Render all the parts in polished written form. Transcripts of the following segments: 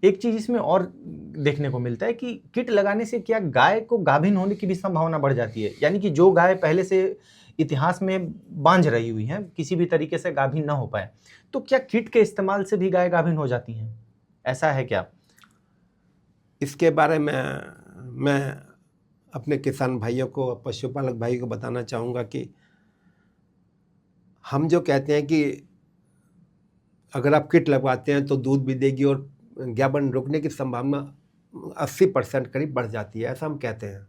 एक चीज इसमें और देखने को मिलता है कि किट लगाने से क्या गाय को गाभिन होने की भी संभावना बढ़ जाती है, यानी कि जो गाय पहले से इतिहास में बांझ रही हुई है, किसी भी तरीके से गाभिन ना हो पाए, तो क्या किट के इस्तेमाल से भी गाय गाभिन हो जाती हैं? ऐसा है क्या? इसके बारे में मैं अपने किसान भाइयों को, पशुपालक भाइयों को बताना चाहूँगा कि हम जो कहते हैं कि अगर आप किट लगवाते हैं तो दूध भी देगी और गाभिन रुकने की संभावना 80% करीब बढ़ जाती है, ऐसा हम कहते हैं।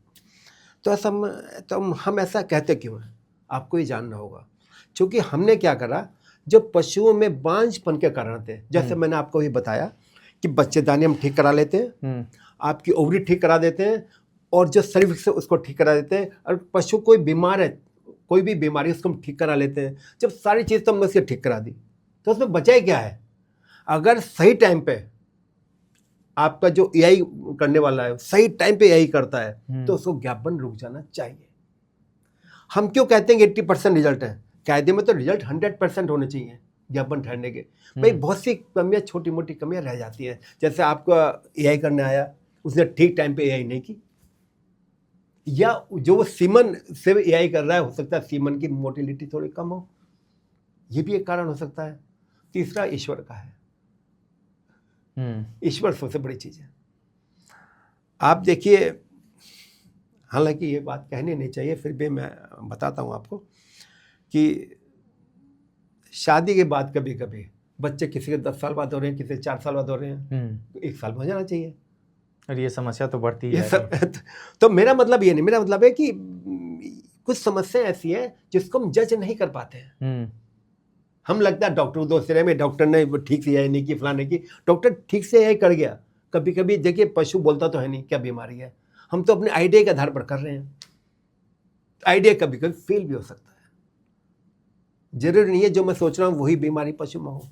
तो हम ऐसा कहते क्यों हैं, आपको ही जानना होगा। क्योंकि हमने क्या करा, जो पशुओं में बांझपन के कारण थे, जैसे मैंने आपको भी बताया कि बच्चेदानी हम ठीक करा लेते हैं, आपकी ओवरी ठीक करा देते हैं, और जो शरीर से उसको ठीक करा देते हैं, और पशु कोई बीमार है, कोई भी बीमारी उसको हम ठीक करा लेते हैं। जब सारी चीज़ तो हमने उसकी ठीक करा दी, तो उसमें बचा ही क्या है? अगर सही टाइम पे आपका जो एआई करने वाला है सही टाइम पे एआई करता है, तो उसको ज्ञापन रुक जाना चाहिए। हम क्यों कहते हैं कि 80% रिजल्ट है? कायदे में तो रिजल्ट 100% होने चाहिए ज्ञापन ठहरने के। भाई बहुत सी कमियां, छोटी मोटी कमियां रह जाती हैं। जैसे आपका एआई करने आया, उसने ठीक टाइम पे एआई नहीं की, या जो वो सीमन से एआई कर रहा है, हो सकता है सीमन की मोटिलिटी थोड़ी कम हो, ये भी एक कारण हो सकता है। तीसरा ईश्वर का है। ईश्वर सबसे बड़ी चीज है। आप देखिए, हालांकि ये बात कहनी नहीं चाहिए, फिर भी मैं बताता हूँ आपको कि शादी के बाद कभी कभी बच्चे किसी के 10 साल बाद हो रहे हैं, किसी 4 साल बाद हो रहे हैं, तो 1 साल में हो जाना चाहिए। और ये समस्या तो बढ़ती है। तो मेरा मतलब ये नहीं, मेरा मतलब है कि कुछ समस्या ऐसी है जिसको हम जज नहीं कर पाते हैं। हम लगता है डॉक्टर दोस्त रहे में, डॉक्टर ने ठीक से यही नहीं की, फलाने की, डॉक्टर ठीक से यही कर गया। कभी कभी देखिए पशु बोलता तो है नहीं क्या बीमारी है, हम तो अपने आइडिया के आधार पर कर रहे हैं। आइडिया कभी कभी फेल भी हो सकता है, जरूरी नहीं है जो मैं सोच रहा हूँ वही बीमारी पशु में हो।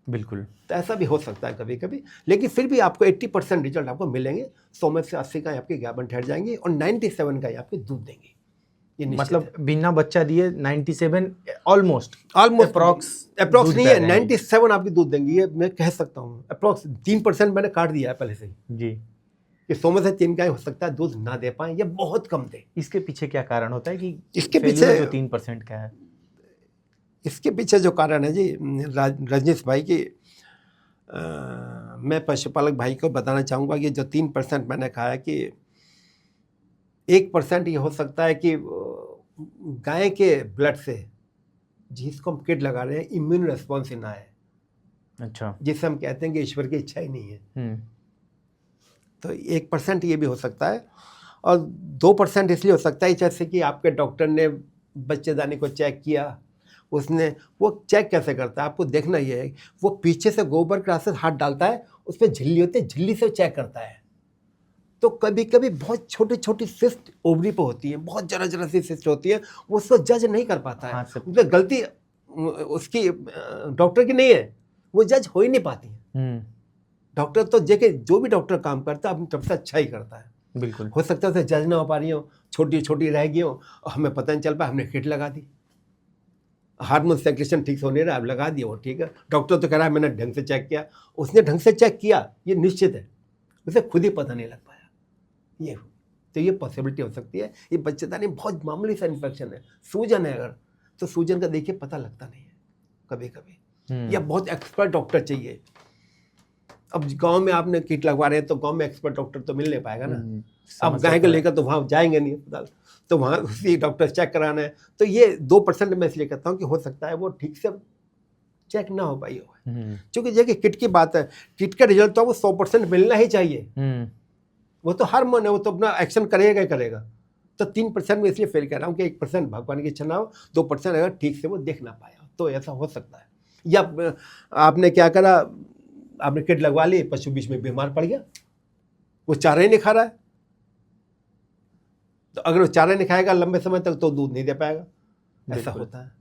बिल्कुल, तो ऐसा भी हो सकता है कभी कभी, लेकिन फिर भी आपको 80% रिजल्ट आपको मिलेंगे। 100 में से 80 का आपके गाभिन ठहर जाएंगे और 97 का आपके दूध देंगे। ये मतलब बिना बच्चा दिए 97 ऑलमोस्ट अप्रॉक्स नहीं है, 97 आपकी दूध देंगी, ये मैं कह सकता हूँ। अप्रॉक्स 3% मैंने काट दिया है पहले से ही जी, कि 100 में से 3 गाय हो सकता है दूध ना दे पाए या बहुत कम दे। इसके पीछे क्या कारण होता है कि इसके पीछे जो 3% का है? इसके पीछे जो कारण है जी रजनीश भाई की, मैं पशुपालक भाई को बताना चाहूँगा कि जो 3% मैंने कहा है कि 1% ये हो सकता है कि गाय के ब्लड से जिसको हम किट लगा रहे हैं इम्यून रेस्पॉन्स ना है। अच्छा, जिसे हम कहते हैं कि ईश्वर की इच्छा ही नहीं है। तो 1% ये भी हो सकता है, और 2% इसलिए हो सकता है जैसे कि आपके डॉक्टर ने बच्चेदानी को चेक किया, उसने वो चेक कैसे करता है आपको देखना ही है। वो पीछे से गोबर के रास्ते हाथ डालता है, उस पर झिल्ली होती है, झिल्ली से चेक करता है। तो कभी कभी बहुत छोटी छोटी सिस्ट ओवरी पे होती है, बहुत जरा जरा सी सिस्ट होती है, वो उसको जज नहीं कर पाता है। उसमें गलती उसकी डॉक्टर की नहीं है, वो जज हो ही नहीं पाती है। डॉक्टर तो देखे, जो भी डॉक्टर काम करता है अपनी तरफ से अच्छा ही करता है। बिल्कुल, हो सकता है जज ना हो पा रही हो, छोटी छोटी रह गई हो, हमें पता नहीं चल पाया, हमने किट लगा दी, हार्मोन सेक्रेशन ठीक से होने रहा, अब लगा दिया वो ठीक है। डॉक्टर तो कह रहा है मैंने ढंग से चेक किया, उसने ढंग से चेक किया, ये निश्चित है, उसे खुद ही पता नहीं लग पाया। ये तो ये पॉसिबिलिटी हो सकती है। ये बच्चेदानी बहुत मामूली सा इन्फेक्शन है, सूजन है अगर, तो सूजन का देखिए पता लगता नहीं है कभी कभी, या बहुत एक्सपर्ट डॉक्टर चाहिए। अब गांव में आपने किट लगवा रहे हैं तो गांव में एक्सपर्ट डॉक्टर तो मिल नहीं पाएगा ना। अब गाय को लेकर तो वहाँ जाएंगे नहीं अस्पताल, तो वहाँ उसी डॉक्टर चेक कराना है। तो ये 2% मैं इसलिए कहता हूँ कि हो सकता है वो ठीक से चेक ना हो पाई हो, क्योंकि देखिए किट की बात है, किट का रिजल्ट तो वो 100% मिलना ही चाहिए। वो तो हर मन है, वो तो अपना एक्शन करेगा ही करेगा। तो 3% में इसलिए फेल कर रहा हूँ कि 1% भगवान की इच्छा ना हो, 2% अगर ठीक से वो देख ना पाया तो ऐसा हो सकता है। या आपने क्या करा, आपने किट लगवा ली, पशु बीच में बीमार पड़ गया, वो चारा ही नहीं खा रहा है, तो अगर वो चारा नहीं खाएगा लंबे समय तक तो दूध नहीं दे पाएगा, ऐसा होता है।